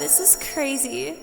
this is crazy.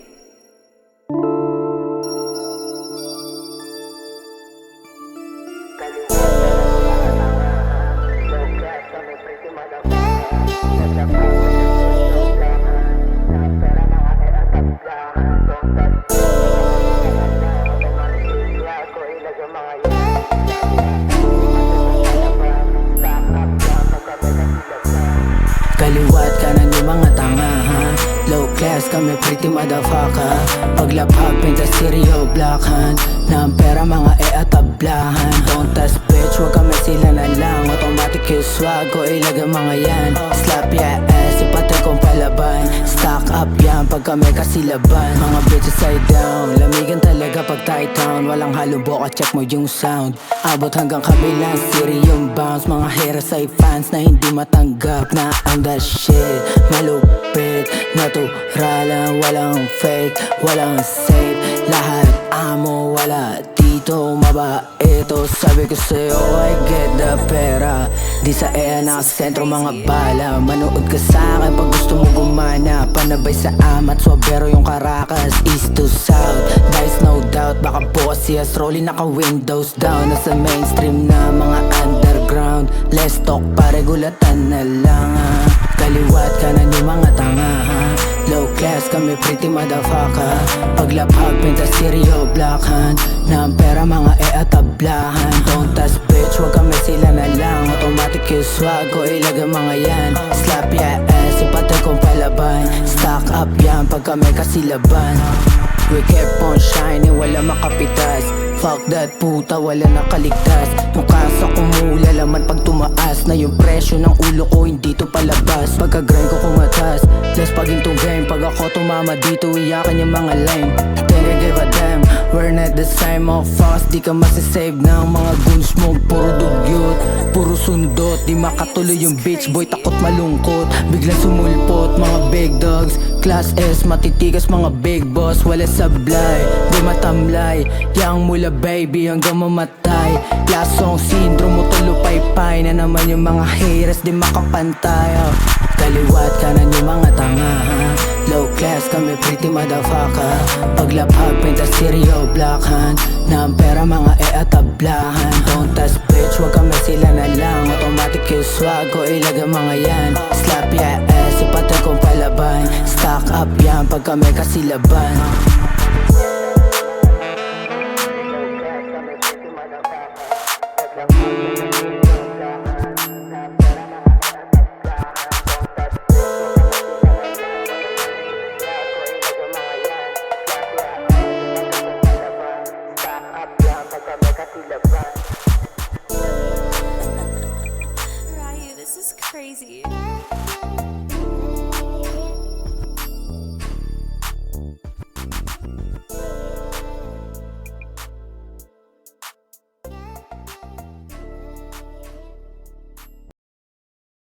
Kaliwat kanan yung mga tanga ha. Low class kami pretty motherfucker. Paglapag pinta stereo black hand. Na ang pera mga atablahan. Don't touch bitch, wag kami sila na lang. Automatic yung swag ko ilaga mga yan. Slap ya ass, ipatay kong palaban. Stock up yan pag kami kasilaban. Mga bitches side down, lamigan talaga pag tight town. Walang halong boka, check mo yung sound. Abot hanggang kabilang stereo bounce. Mga haters ay fans na hindi matanggap na ang that shit malupit, naturalan, walang fake, walang safe. Lahat amo, wala dito mabait. Sabi ko sa'yo, I get the pera. Di sa nakasentro mga bala. Manood ka sa'kin pag gusto mo gumana. Panabay sa amat, swabero yung Caracas. East to south, dice no doubt. Baka bukas siya rolling naka windows down. Nasa mainstream na mga underground. Let's talk pare, gulatan na lang ha. Kaliwat kanan yung mga tanga ha. Low class kami pretty motherfucker. Paglapag pinta stereo black hand. Na ang pera mga atablahan. Don't touch bitch, wag kami sila na lang. Automatic yung swag ko ilaga mga yan. Slap ya ass, ipatay kong palaban. Stock up yan pag kami kasilaban. We kept on shining, wala makapitas. Fuck that puta, wala nakaligtas. Yung kasa kumula laman pag tumaas. Na yung presyo ng ulo ko hindi to palabas. Pagka-grind ko kumatas, less pag into game. Pag ako tumama dito, iyakan yung mga lame. Think I give a damn, we're not the same of us. Di ka masasave ng mga goons mo. Puro dugyot, puro sundot. Di makatuloy yung bitch boy, takot malungkot. Biglang sumulpot, mga big dogs. Class S, matitigas mga big boss. Wala sablay, di matamlay. Yang mula baby hanggang mamatay. Lasong syndrome mo tulupay-pay. Na naman yung mga haters di makapantay. Kaliwat kanan yung mga tanga ha. Low class kami pretty motherfucker. Paglapag pinta stereo black hand. Na ang pera mga atablahan. Don't touch bitch, wag kami sila na lang. Automatic yung swag ko ilaga mga yan. Slap ya ass, ipatay kong palaban. Stock up yan pag kami kasilaban. Ryu, this is crazy.